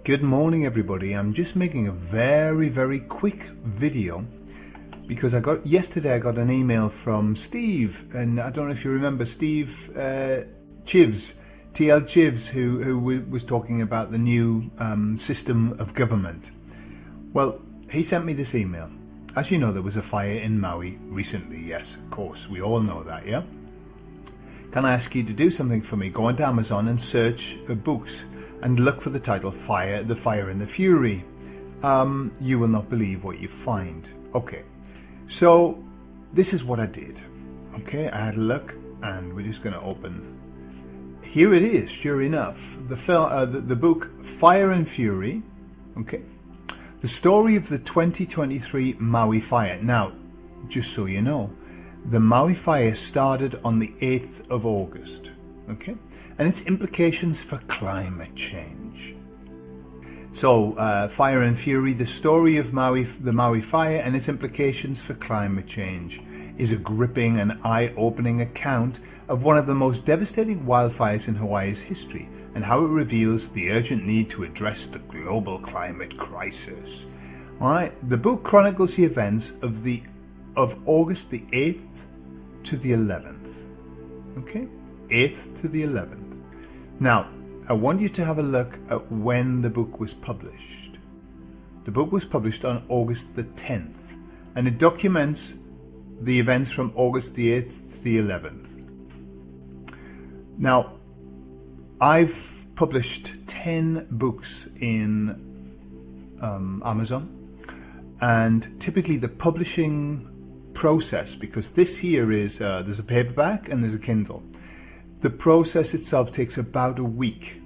Good morning everybody. I'm just making a very quick video because yesterday I got an email from Steve, and I don't know if you remember Steve Chivs, TL Chivs, who was talking about the new system of government. Well, he sent me this email. As you know, there was a fire in Maui recently. Yes, of course, we all know that, yeah? Can I ask you to do something for me? Go onto Amazon and search books and look for the title The Fire and the Fury. You will not believe what you find. Okay, so this is what I did. Okay, I had a look and we're just going to open. Here it is, sure enough. The book Fire and Fury. Okay, the story of the 2023 Maui fire. Now, just so you know, the Maui fire started on the 8th of August. Okay, and its implications for climate change. So, Fire and Fury, the story of the Maui fire and its implications for climate change, is a gripping and eye-opening account of one of the most devastating wildfires in Hawaii's history, and how it reveals the urgent need to address the global climate crisis. All right, the book chronicles the events of August the 8th to the 11th. Okay, 8th to the 11th. Now, I want you to have a look at when the book was published. The book was published on August the 10th, and it documents the events from August the 8th to the 11th. Now, I've published 10 books in Amazon, and typically the publishing process, because this here is, there's a paperback and there's a Kindle. The process itself takes about a week.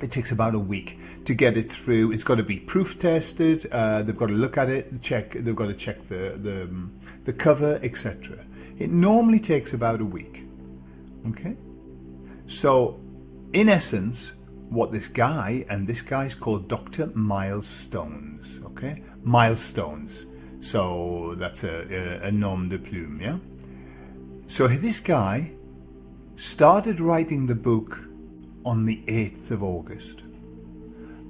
It takes about a week to get it through. It's got to be proof tested. They've got to look at it, they've got to check the cover, etc. It normally takes about a week. Okay? So, in essence, what this guy's called Dr. Milestones. Okay? Milestones. So, that's a nom de plume, yeah? So, this guy started writing the book on the 8th of August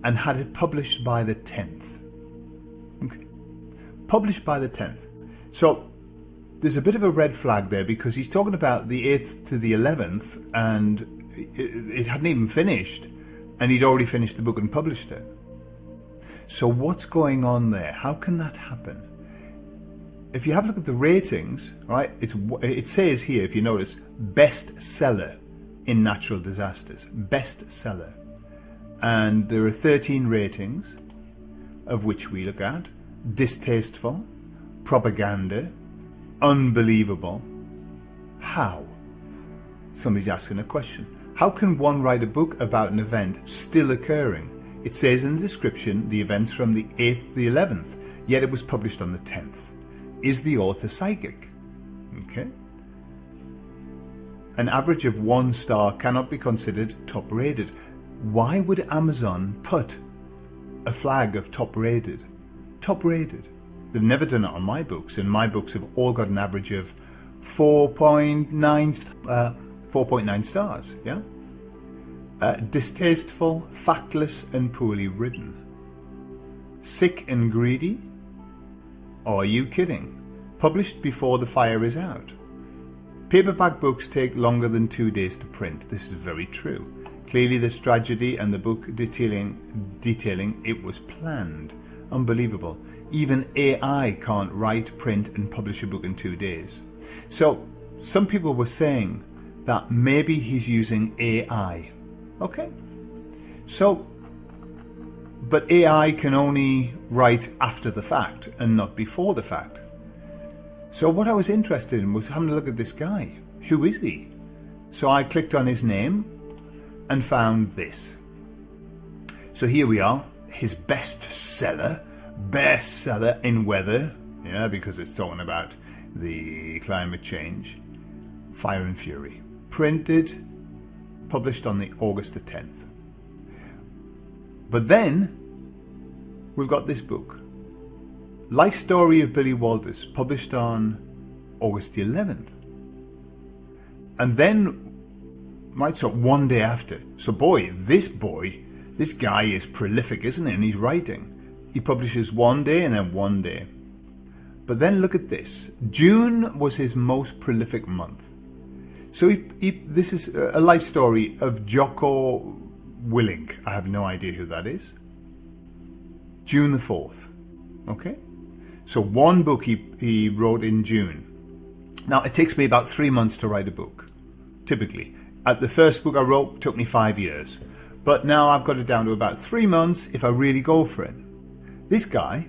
and had it published by the 10th. Okay, published by the 10th. So there's a bit of a red flag there, because he's talking about the 8th to the 11th, and it hadn't even finished, and he'd already finished the book and published it. So what's going on there? How can that happen? If you have a look at the ratings, right, it says here, if you notice, bestseller in natural disasters, bestseller. And there are 13 ratings, of which we look at: distasteful, propaganda, unbelievable. How? Somebody's asking a question. How can one write a book about an event still occurring? It says in the description the events from the 8th to the 11th, yet it was published on the 10th. Is the author psychic? Okay. An average of 1 star cannot be considered top rated. Why would Amazon put a flag of top rated? Top rated. They've never done it on my books, and my books have all got an average of 4.9 stars. Yeah. Distasteful, factless, and poorly written. Sick and greedy. Are you kidding? Published before the fire is out. Paperback books take longer than 2 days to print. This is very true. Clearly there's tragedy, and the book detailing it was planned. Unbelievable. Even AI can't write, print, and publish a book in 2 days. So some people were saying that maybe he's using AI. Okay. So, but AI can only write after the fact and not before the fact. So what I was interested in was having a look at this guy. Who is he? So I clicked on his name and found this. So here we are, his bestseller in weather, yeah, because it's talking about the climate change, Fire and Fury, published on the August the 10th. But then we've got this book, Life Story of Billy Walters, published on August the 11th. And then, right, so one day after. So boy, this boy This guy is prolific, isn't he? And he's writing. He publishes one day and then one day. But then look at this. June was his most prolific month. So this is a life story of Jocko Willink. I have no idea who that is. June the 4th. Okay? So one book he wrote in June. Now, it takes me about 3 months to write a book, typically. The first book I wrote took me 5 years. But now I've got it down to about 3 months if I really go for it. This guy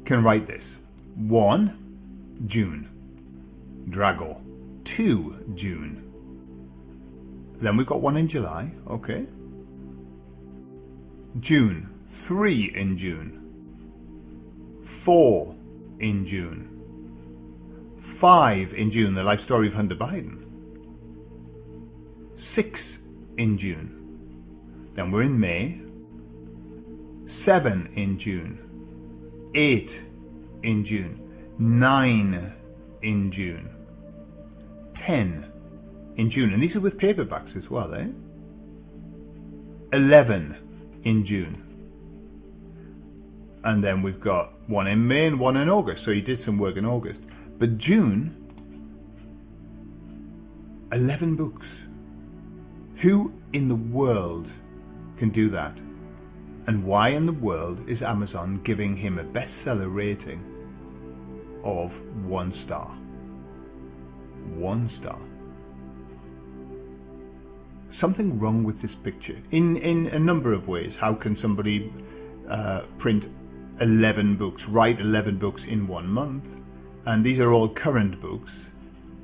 can write this. 1 June. Drago. 2 June. Then we've got one in July. Okay. June. 3 in June. 4 in June. 5 in June, the life story of Hunter Biden. 6 in June. Then we're in May. 7 in June. 8 in June. 9 in June. 10 in June. And these are with paperbacks as well, eh? 11 in June. And then we've got one in May and one in August. So he did some work in August. But June, 11 books. Who in the world can do that? And why in the world is Amazon giving him a bestseller rating of 1 star? 1 star. Something wrong with this picture. In a number of ways. How can somebody print 11 books, write 11 books in 1 month? And these are all current books.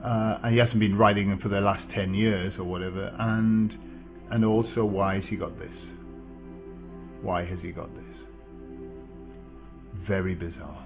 And he hasn't been writing them for the last 10 years or whatever. And also, why has he got this? Why has he got this? Very bizarre.